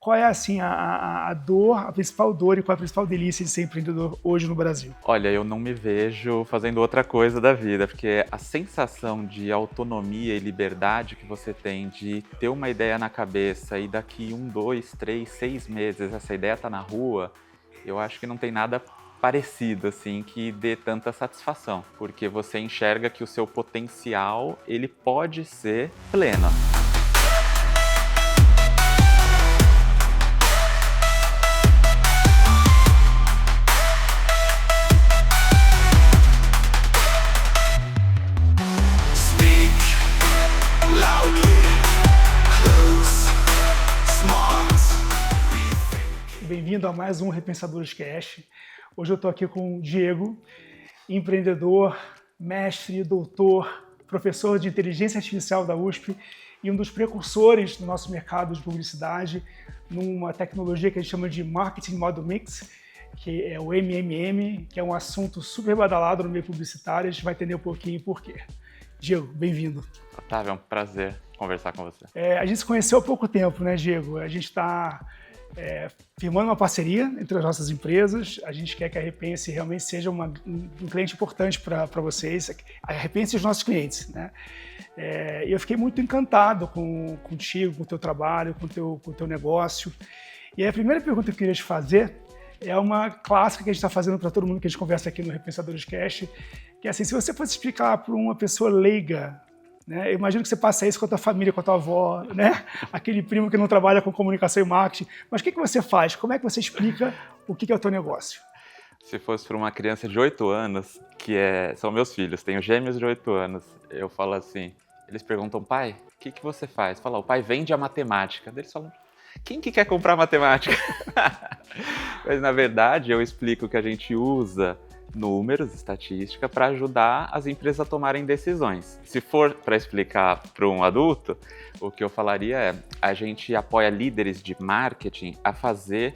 qual é assim a dor, a principal dor e qual é a principal delícia de ser empreendedor hoje no Brasil? Olha, eu não me vejo fazendo outra coisa da vida, porque a sensação de autonomia e liberdade que você tem de ter uma ideia na cabeça e daqui 1, 2, 3, 6 meses essa ideia tá na rua, eu acho que não tem nada parecido, assim, que dê tanta satisfação, porque você enxerga que o seu potencial, ele pode ser pleno. Bem-vindo a mais um Repensadores Cast. Hoje eu estou aqui com o Diego, empreendedor, mestre, doutor, professor de inteligência artificial da USP e um dos precursores do nosso mercado de publicidade numa tecnologia que a gente chama de Marketing Model Mix, que é o MMM, que é um assunto super badalado no meio publicitário. A gente vai entender um pouquinho por quê. Diego, bem-vindo. Otávio, é um prazer conversar com você. A gente se conheceu há pouco tempo, né, Diego? A gente está firmando uma parceria entre as nossas empresas. A gente quer que a Repense realmente seja um cliente importante para vocês, a Repense e os nossos clientes, né? E eu fiquei muito encantado contigo, com o teu trabalho, com o teu negócio. E aí a primeira pergunta que eu queria te fazer é uma clássica que a gente está fazendo para todo mundo que a gente conversa aqui no Repensadores Cast, que é assim, se você fosse explicar para uma pessoa leiga, né? Eu imagino que você passa isso com a tua família, com a tua avó, né? Aquele primo que não trabalha com comunicação e marketing. Mas o que você faz? Como é que você explica o que é o teu negócio? Se fosse para uma criança de 8 anos, são meus filhos, tenho gêmeos de 8 anos, eu falo assim, eles perguntam, pai, o que você faz? Fala, o pai vende a matemática. Eles falam, quem que quer comprar matemática? Mas na verdade eu explico que a gente usa números, estatística, para ajudar as empresas a tomarem decisões. Se for para explicar para um adulto, o que eu falaria é, a gente apoia líderes de marketing a fazer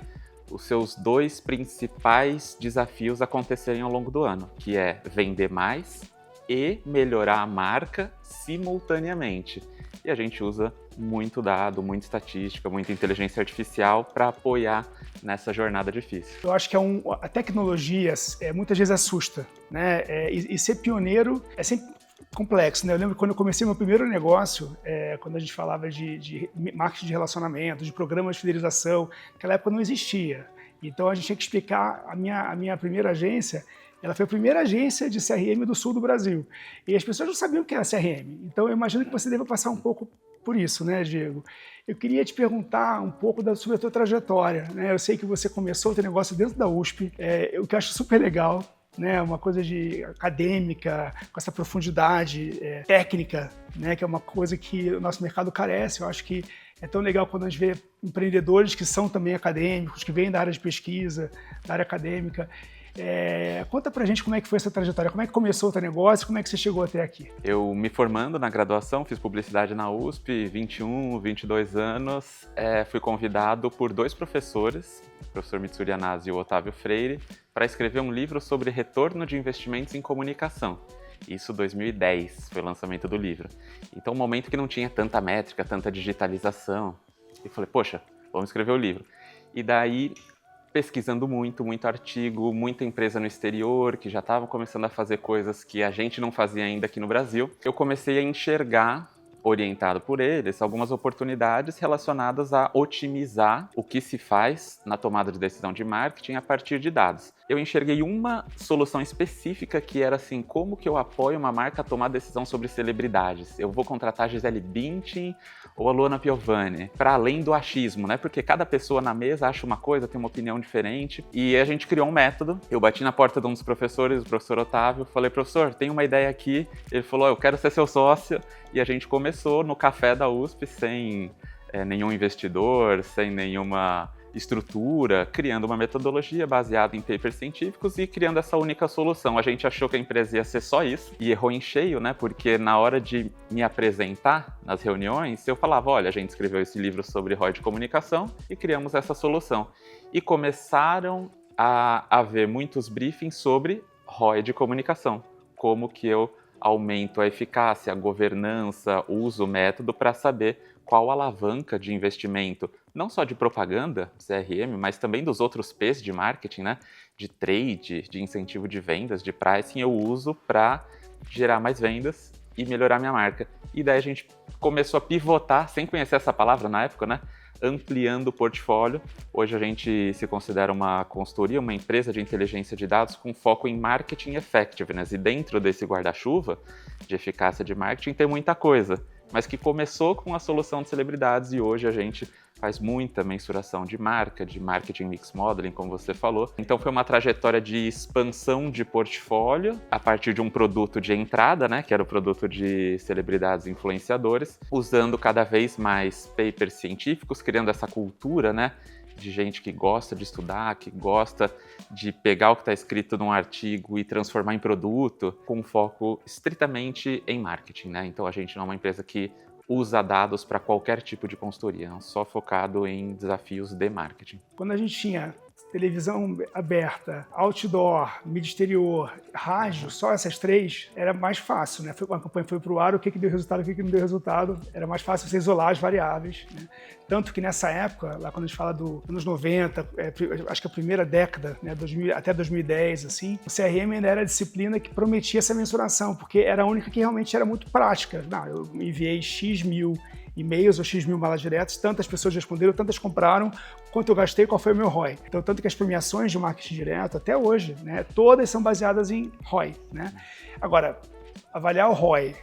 os seus 2 principais desafios acontecerem ao longo do ano, que é vender mais e melhorar a marca simultaneamente. E a gente usa muito dado, muita estatística, muita inteligência artificial para apoiar nessa jornada difícil. Eu acho que a tecnologia muitas vezes assusta, né? E ser pioneiro é sempre complexo, né? Eu lembro quando eu comecei meu primeiro negócio, quando a gente falava de marketing de relacionamento, de programas de fidelização, naquela época não existia. Então a gente tinha que explicar, a minha primeira agência, ela foi a primeira agência de CRM do sul do Brasil. E as pessoas não sabiam o que era CRM. Então eu imagino que você deva passar um pouco por isso, né, Diego? Eu queria te perguntar um pouco sobre a tua trajetória, né? Eu sei que você começou o teu negócio dentro da USP, o que eu acho super legal, né? Uma coisa de acadêmica, com essa profundidade técnica, né? Que é uma coisa que o nosso mercado carece. Eu acho que é tão legal quando a gente vê empreendedores que são também acadêmicos, que vêm da área de pesquisa, da área acadêmica. Conta pra gente como é que foi essa trajetória, como é que começou o teu negócio, como é que você chegou até aqui? Eu me formando na graduação, fiz publicidade na USP, 21, 22 anos, fui convidado por 2 professores, o professor Mitsuri Yanase e o Otávio Freire, para escrever um livro sobre retorno de investimentos em comunicação. Isso em 2010, foi o lançamento do livro. Então, um momento que não tinha tanta métrica, tanta digitalização. E falei, poxa, vamos escrever o livro. E daí, pesquisando muito artigo, muita empresa no exterior, que já estavam começando a fazer coisas que a gente não fazia ainda aqui no Brasil, eu comecei a enxergar, orientado por eles, algumas oportunidades relacionadas a otimizar o que se faz na tomada de decisão de marketing a partir de dados. Eu enxerguei uma solução específica que era assim, como que eu apoio uma marca a tomar decisão sobre celebridades? Eu vou contratar a Gisele Bündchen ou a Luana Piovani, para além do achismo, né? Porque cada pessoa na mesa acha uma coisa, tem uma opinião diferente. E a gente criou um método. Eu bati na porta de um dos professores, o professor Otávio, falei, professor, tem uma ideia aqui. Ele falou, eu quero ser seu sócio. E a gente começou no café da USP, sem nenhum investidor, sem nenhuma estrutura, criando uma metodologia baseada em papers científicos e criando essa única solução. A gente achou que a empresa ia ser só isso e errou em cheio, né? Porque na hora de me apresentar nas reuniões, eu falava, olha, a gente escreveu esse livro sobre ROI de comunicação e criamos essa solução. E começaram a haver muitos briefings sobre ROI de comunicação, como que eu aumento a eficácia, a governança, uso o método para saber qual alavanca de investimento não só de propaganda, CRM, mas também dos outros P's de marketing, né? De trade, de incentivo de vendas, de pricing, eu uso para gerar mais vendas e melhorar minha marca. E daí a gente começou a pivotar, sem conhecer essa palavra na época, né? Ampliando o portfólio. Hoje a gente se considera uma consultoria, uma empresa de inteligência de dados com foco em marketing effectiveness. E dentro desse guarda-chuva de eficácia de marketing tem muita coisa, mas que começou com a solução de celebridades e hoje a gente faz muita mensuração de marca, de marketing mix modeling, como você falou. Então foi uma trajetória de expansão de portfólio a partir de um produto de entrada, né, que era o produto de celebridades e influenciadores, usando cada vez mais papers científicos, criando essa cultura, né, de gente que gosta de estudar, que gosta de pegar o que está escrito num artigo e transformar em produto, com foco estritamente em marketing, né? Então a gente não é uma empresa que usa dados para qualquer tipo de consultoria, só focado em desafios de marketing. Quando a gente tinha televisão aberta, outdoor, mídia exterior, rádio, só essas três, era mais fácil, né? A campanha foi para o ar, o que deu resultado, o que não deu resultado, era mais fácil você isolar as variáveis, né? Tanto que nessa época, lá quando a gente fala dos anos 90, acho que a primeira década, né, até 2010, assim, o CRM ainda era a disciplina que prometia essa mensuração, porque era a única que realmente era muito prática. Não, eu enviei X mil e-mails ou X mil malas diretas, tantas pessoas responderam, tantas compraram, quanto eu gastei, qual foi o meu ROI. Então, tanto que as premiações de marketing direto, até hoje, né, todas são baseadas em ROI, né? Agora, avaliar o ROI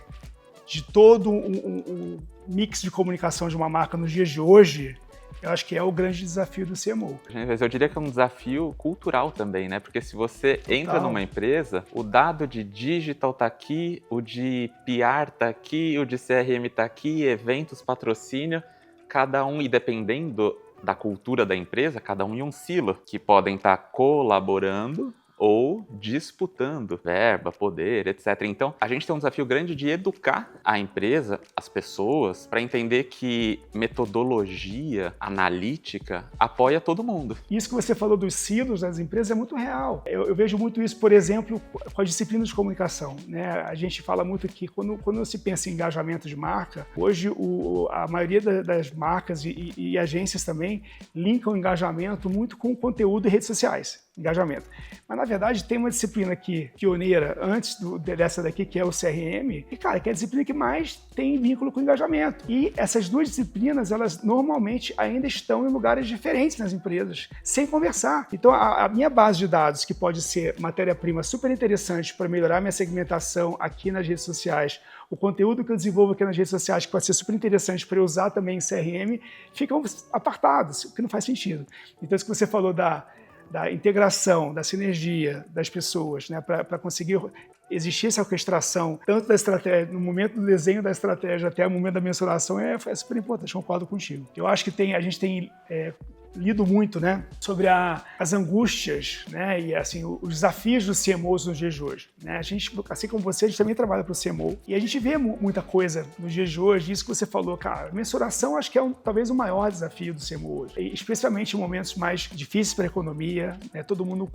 de todo um mix de comunicação de uma marca nos dias de hoje, eu acho que é o grande desafio do CMO. Eu diria que é um desafio cultural também, né? Porque se você entra numa empresa, o dado de digital tá aqui, o de PR tá aqui, o de CRM tá aqui, eventos, patrocínio, cada um, e dependendo da cultura da empresa, cada um em um silo, que podem estar colaborando ou disputando verba, poder, etc. Então, a gente tem um desafio grande de educar a empresa, as pessoas, para entender que metodologia analítica apoia todo mundo. Isso que você falou dos silos das empresas é muito real. Eu vejo muito isso, por exemplo, com as disciplinas de comunicação, né? A gente fala muito que quando se pensa em engajamento de marca, hoje a maioria das marcas e agências também linkam o engajamento muito com conteúdo e redes sociais. Engajamento. Mas, na verdade, tem uma disciplina aqui, pioneira, antes dessa daqui, que é o CRM, e, cara, que é a disciplina que mais tem vínculo com engajamento. E essas duas disciplinas, elas normalmente ainda estão em lugares diferentes nas empresas, sem conversar. Então, a minha base de dados, que pode ser matéria-prima super interessante para melhorar minha segmentação aqui nas redes sociais, o conteúdo que eu desenvolvo aqui nas redes sociais, que pode ser super interessante para eu usar também em CRM, ficam apartados, o que não faz sentido. Então, isso que você falou da integração, da sinergia das pessoas, né, para conseguir existir essa orquestração, tanto da estratégia, no momento do desenho da estratégia até o momento da mensuração, é super importante, concordo contigo. Eu acho que a gente tem lido muito, né, sobre as angústias, né, e assim, os desafios dos CMOs nos dias de hoje, né? A gente, assim como você, a gente também trabalha para o CMO e a gente vê muita coisa nos dias de hoje, isso que você falou, cara, mensuração acho que é talvez o maior desafio do CMO hoje, e especialmente em momentos mais difíceis para a economia, né, todo mundo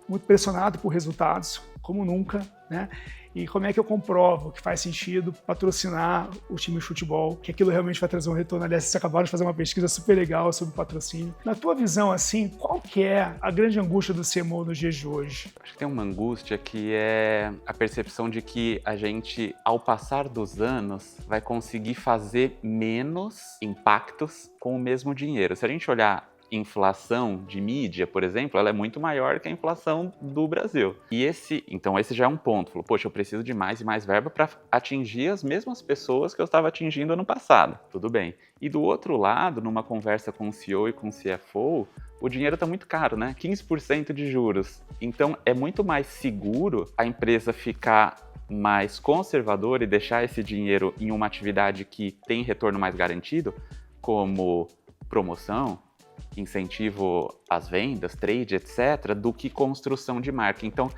muito pressionado por resultados, como nunca, né? E como é que eu comprovo que faz sentido patrocinar o time de futebol, que aquilo realmente vai trazer um retorno? Aliás, vocês acabaram de fazer uma pesquisa super legal sobre patrocínio. Na tua visão, assim, qual que é a grande angústia do CMO nos dias de hoje? Acho que tem uma angústia que é a percepção de que a gente, ao passar dos anos, vai conseguir fazer menos impactos com o mesmo dinheiro. Se a gente olhar inflação de mídia, por exemplo, ela é muito maior que a inflação do Brasil. Então esse já é um ponto. Falou, poxa, eu preciso de mais e mais verba para atingir as mesmas pessoas que eu estava atingindo ano passado. Tudo bem. E do outro lado, numa conversa com o CEO e com o CFO, o dinheiro está muito caro, né? 15% de juros. Então é muito mais seguro a empresa ficar mais conservadora e deixar esse dinheiro em uma atividade que tem retorno mais garantido, como promoção, incentivo às vendas, trade, etc., do que construção de marca. Então,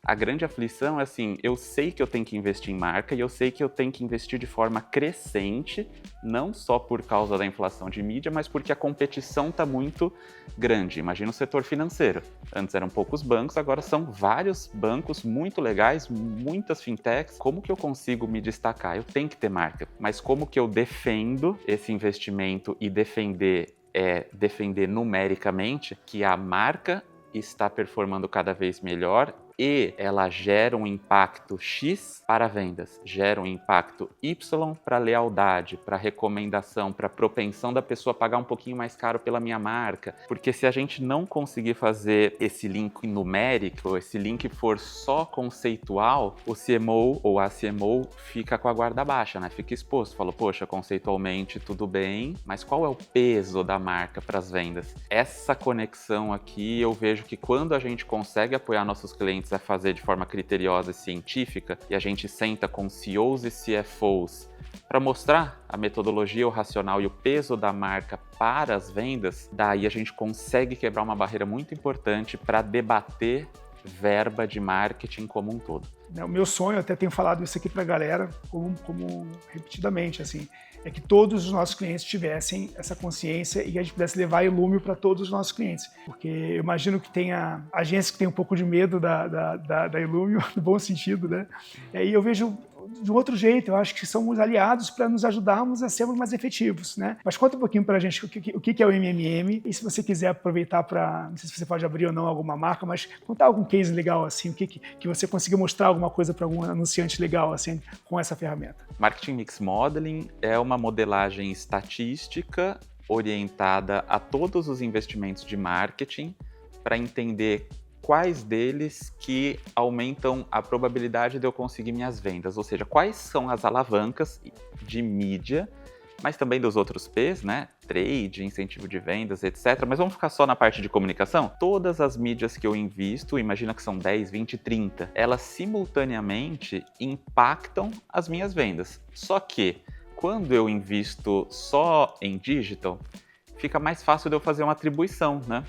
a grande aflição é assim, eu sei que eu tenho que investir em marca e eu sei que eu tenho que investir de forma crescente, não só por causa da inflação de mídia, mas porque a competição está muito grande. Imagina o setor financeiro. Antes eram poucos bancos, agora são vários bancos muito legais, muitas fintechs. Como que eu consigo me destacar? Eu tenho que ter marca, mas como que eu defendo esse investimento e defender é defender numericamente que a marca está performando cada vez melhor e ela gera um impacto X para vendas, gera um impacto Y para lealdade, para recomendação, para propensão da pessoa pagar um pouquinho mais caro pela minha marca. Porque se a gente não conseguir fazer esse link numérico, esse link for só conceitual, o CMO ou a CMO fica com a guarda baixa, né? Fica exposto. Fala, poxa, conceitualmente tudo bem, mas qual é o peso da marca para as vendas? Essa conexão aqui eu vejo que quando a gente consegue apoiar nossos clientes a fazer de forma criteriosa e científica, e a gente senta com CEOs e CFOs para mostrar a metodologia, o racional e o peso da marca para as vendas, daí a gente consegue quebrar uma barreira muito importante para debater verba de marketing como um todo. O meu sonho, até tenho falado isso aqui para a galera, como repetidamente, assim, é que todos os nossos clientes tivessem essa consciência e que a gente pudesse levar Illumio para todos os nossos clientes. Porque eu imagino que tenha agências que têm um pouco de medo da Illumio, no bom sentido, né? E eu vejo de um outro jeito, eu acho que somos aliados para nos ajudarmos a sermos mais efetivos, né? Mas conta um pouquinho para a gente o que é o MMM e se você quiser aproveitar para, não sei se você pode abrir ou não alguma marca, mas contar algum case legal, assim, o que você conseguiu mostrar alguma coisa para algum anunciante legal, assim, com essa ferramenta. Marketing Mix Modeling é uma modelagem estatística orientada a todos os investimentos de marketing para entender quais deles que aumentam a probabilidade de eu conseguir minhas vendas, ou seja, quais são as alavancas de mídia, mas também dos outros P's, né? Trade, incentivo de vendas, etc. Mas vamos ficar só na parte de comunicação? Todas as mídias que eu invisto, imagina que são 10, 20, 30, elas simultaneamente impactam as minhas vendas. Só que, quando eu invisto só em digital, fica mais fácil de eu fazer uma atribuição, né?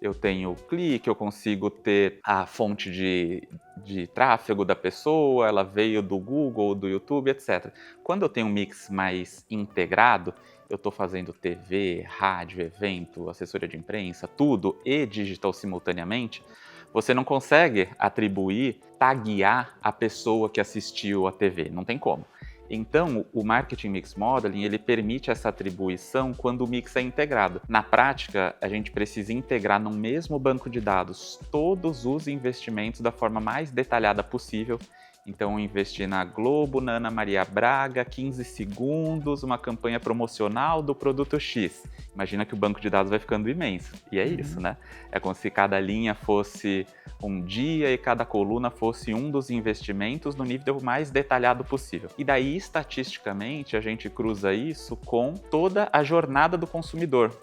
Eu tenho o clique, eu consigo ter a fonte de tráfego da pessoa, ela veio do Google, do YouTube, etc. Quando eu tenho um mix mais integrado, eu estou fazendo TV, rádio, evento, assessoria de imprensa, tudo e digital simultaneamente, você não consegue atribuir, taguear a pessoa que assistiu a TV, não tem como. Então, o Marketing Mix Modeling, ele permite essa atribuição quando o mix é integrado. Na prática, a gente precisa integrar no mesmo banco de dados todos os investimentos da forma mais detalhada possível. Então, investir na Globo, na Ana Maria Braga, 15 segundos, uma campanha promocional do produto X. Imagina que o banco de dados vai ficando imenso. E é isso, né? É como se cada linha fosse um dia e cada coluna fosse um dos investimentos no nível mais detalhado possível. E daí, estatisticamente, a gente cruza isso com toda a jornada do consumidor.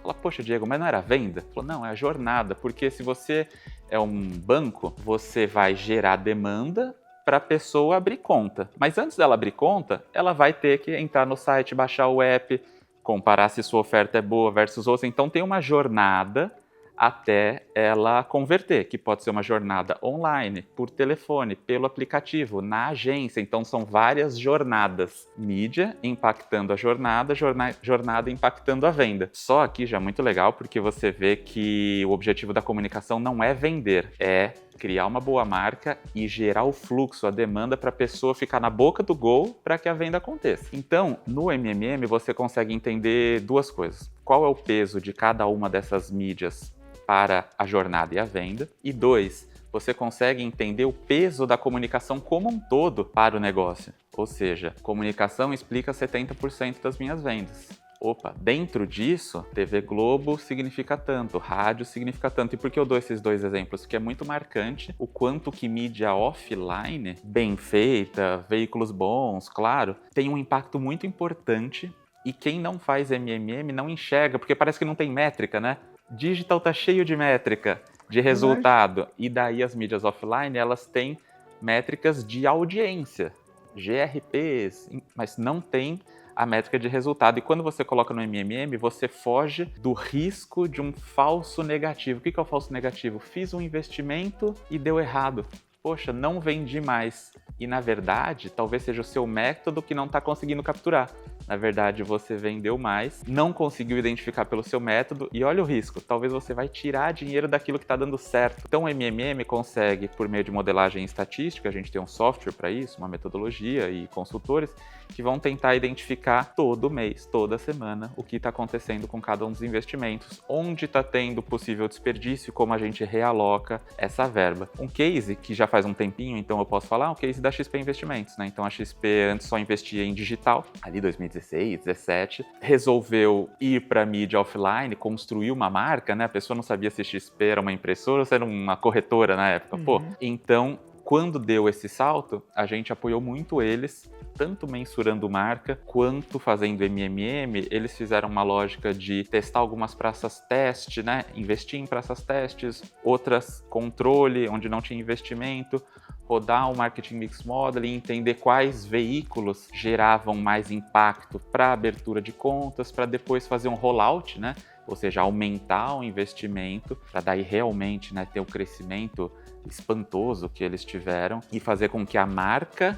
Fala, poxa, Diego, mas não era venda? Falou, não, é a jornada, porque se você é um banco, você vai gerar demanda para a pessoa abrir conta. Mas antes dela abrir conta, ela vai ter que entrar no site, baixar o app, comparar se sua oferta é boa versus outra. Então tem uma jornada até ela converter, que pode ser uma jornada online, por telefone, pelo aplicativo, na agência. Então são várias jornadas. Mídia impactando a jornada, jornada impactando a venda. Só aqui já é muito legal, porque você vê que o objetivo da comunicação não é vender, é criar uma boa marca e gerar o fluxo, a demanda para a pessoa ficar na boca do gol para que a venda aconteça. Então, no MMM você consegue entender duas coisas. Qual é o peso de cada uma dessas mídias para a jornada e a venda? E dois, você consegue entender o peso da comunicação como um todo para o negócio. Ou seja, comunicação explica 70% das minhas vendas. Opa, dentro disso, TV Globo significa tanto, rádio significa tanto. E por que eu dou esses dois exemplos? Porque é muito marcante o quanto que mídia offline, bem feita, veículos bons, claro, tem um impacto muito importante e quem não faz MMM não enxerga, porque parece que não tem métrica, né? Digital tá cheio de métrica, de resultado. E daí as mídias offline, elas têm métricas de audiência, GRPs, mas não tem a métrica de resultado. E quando você coloca no MMM, você foge do risco de um falso negativo. O que é o falso negativo? Fiz um investimento e deu errado. Poxa, não vendi mais. E na verdade, talvez seja o seu método que não está conseguindo capturar. Na verdade, você vendeu mais, não conseguiu identificar pelo seu método e olha o risco, talvez você vai tirar dinheiro daquilo que está dando certo. Então o MMM consegue, por meio de modelagem estatística, a gente tem um software para isso, uma metodologia e consultores que vão tentar identificar todo mês, toda semana, o que está acontecendo com cada um dos investimentos, onde está tendo possível desperdício e como a gente realoca essa verba. Um case que já faz um tempinho, então eu posso falar, é um case da XP Investimentos, né? Então a XP antes só investia em digital, ali 2016, 2017, resolveu ir para a mídia offline, construir uma marca, né? A pessoa não sabia se XP era uma impressora ou se era uma corretora na época. Então, quando deu esse salto, a gente apoiou muito eles, tanto mensurando marca, quanto fazendo MMM. Eles fizeram uma lógica de testar algumas praças teste, né? Investir em praças testes, outras controle, onde não tinha investimento, rodar o Marketing Mix Model e entender quais veículos geravam mais impacto para a abertura de contas, para depois fazer um rollout, né? Ou seja, aumentar o investimento, para daí realmente, né, ter o crescimento espantoso que eles tiveram e fazer com que a marca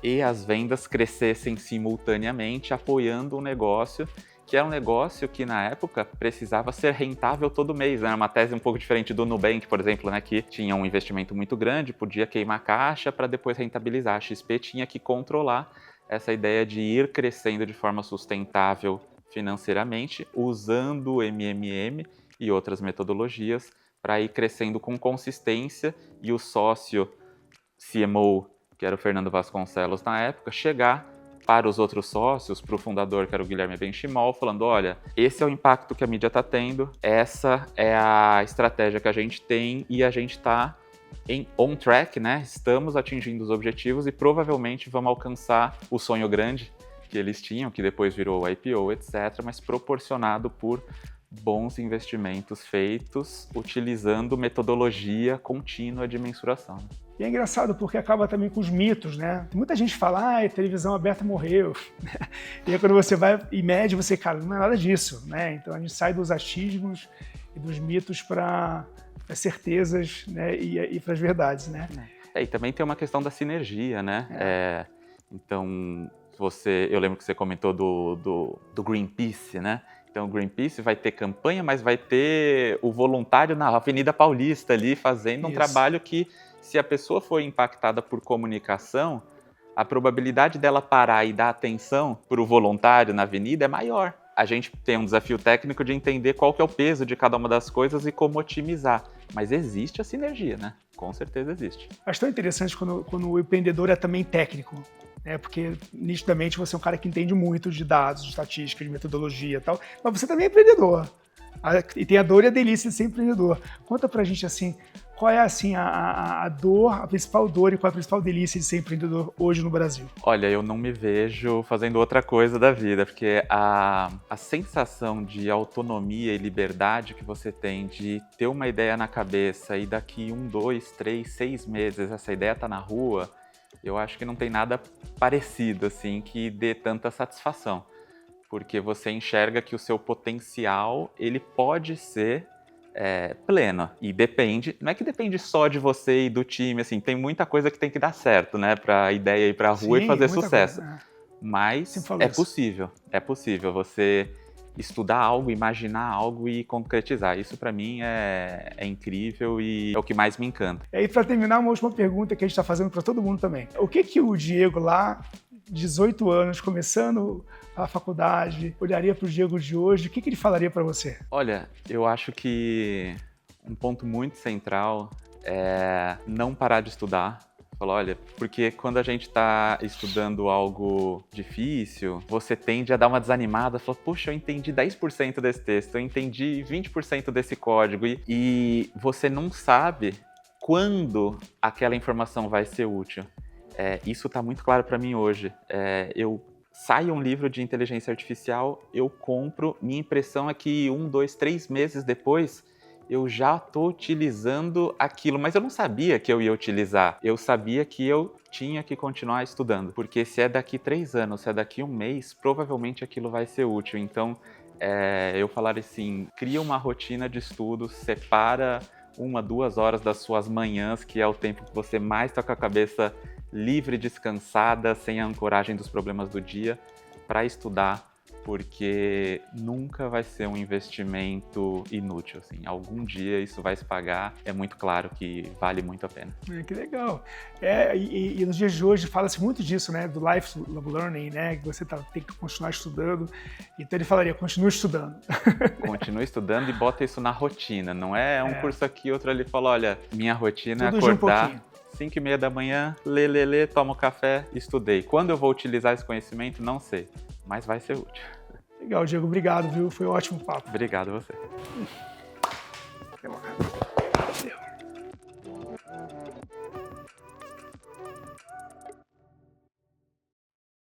e as vendas crescessem simultaneamente, apoiando um negócio que era um negócio que na época precisava ser rentável todo mês, né? Era uma tese um pouco diferente do Nubank, por exemplo, né? Que tinha um investimento muito grande, podia queimar caixa para depois rentabilizar. A XP tinha que controlar essa ideia de ir crescendo de forma sustentável financeiramente, usando o MMM e outras metodologias para ir crescendo com consistência e o sócio CMO, que era o Fernando Vasconcelos na época, chegar para os outros sócios, para o fundador, que era o Guilherme Benchimol, falando, olha, esse é o impacto que a mídia está tendo, essa é a estratégia que a gente tem e a gente está on track, né? Estamos atingindo os objetivos e provavelmente vamos alcançar o sonho grande que eles tinham, que depois virou o IPO, etc., mas proporcionado por bons investimentos feitos utilizando metodologia contínua de mensuração. E é engraçado porque acaba também com os mitos, né? Muita gente fala, a televisão aberta morreu. E aí quando você vai e mede, você, cara, não é nada disso, né? Então a gente sai dos achismos e dos mitos para as certezas, né? E para as verdades, né? E também tem uma questão da sinergia, né? Então, eu lembro que você comentou do Greenpeace, né? Então, o Greenpeace vai ter campanha, mas vai ter o voluntário na Avenida Paulista ali fazendo um trabalho que, se a pessoa for impactada por comunicação, a probabilidade dela parar e dar atenção para o voluntário na avenida é maior. A gente tem um desafio técnico de entender qual que é o peso de cada uma das coisas e como otimizar. Mas existe a sinergia, né? Com certeza existe. Acho tão interessante quando o empreendedor é também técnico. Porque nitidamente você é um cara que entende muito de dados, de estatística, de metodologia e tal, mas você também é empreendedor. E tem a dor e a delícia de ser empreendedor. Conta pra gente assim, qual é assim a dor, a principal dor e qual é a principal delícia de ser empreendedor hoje no Brasil? Olha, eu não me vejo fazendo outra coisa da vida, porque a sensação de autonomia e liberdade que você tem de ter uma ideia na cabeça e daqui 1, 2, 3, 6 meses essa ideia tá na rua, eu acho que não tem nada parecido, assim, que dê tanta satisfação. Porque você enxerga que o seu potencial, ele pode ser pleno. E depende, não é que depende só de você e do time, assim, tem muita coisa que tem que dar certo, né? Pra ideia ir pra rua e fazer sucesso. Coisa, Mas é possível você estudar algo, imaginar algo e concretizar. Isso para mim é incrível e é o que mais me encanta. E aí, para terminar, uma última pergunta que a gente está fazendo para todo mundo também. O que o Diego lá, 18 anos, começando a faculdade, olharia para o Diego de hoje? O que ele falaria para você? Olha, eu acho que um ponto muito central é não parar de estudar. Olha, porque quando a gente está estudando algo difícil, você tende a dar uma desanimada, fala, puxa, eu entendi 10% desse texto, eu entendi 20% desse código, e você não sabe quando aquela informação vai ser útil. Isso está muito claro para mim hoje. Eu saio um livro de inteligência artificial, eu compro, minha impressão é que 1, 2, 3 meses depois, eu já estou utilizando aquilo, mas eu não sabia que eu ia utilizar. Eu sabia que eu tinha que continuar estudando, porque se é daqui 3 anos, se é daqui 1 mês, provavelmente aquilo vai ser útil. Então, eu falaria assim, cria uma rotina de estudo, separa 1, 2 horas das suas manhãs, que é o tempo que você mais está com a cabeça livre, descansada, sem a ancoragem dos problemas do dia, para estudar, porque nunca vai ser um investimento inútil, assim. Algum dia isso vai se pagar, é muito claro que vale muito a pena. Que legal. E nos dias de hoje fala-se muito disso, né, do lifelong learning, né, que você tem que continuar estudando. Então ele falaria, continue estudando. Continue estudando e bota isso na rotina, não é um curso aqui, outro ali, fala, olha, minha rotina Tudo é de um acordar... pouquinho. 5h30 da manhã, lê, tomo café, estudei. Quando eu vou utilizar esse conhecimento, não sei, mas vai ser útil. Legal, Diego, obrigado, viu? Foi um ótimo papo. Obrigado a você. Até lá.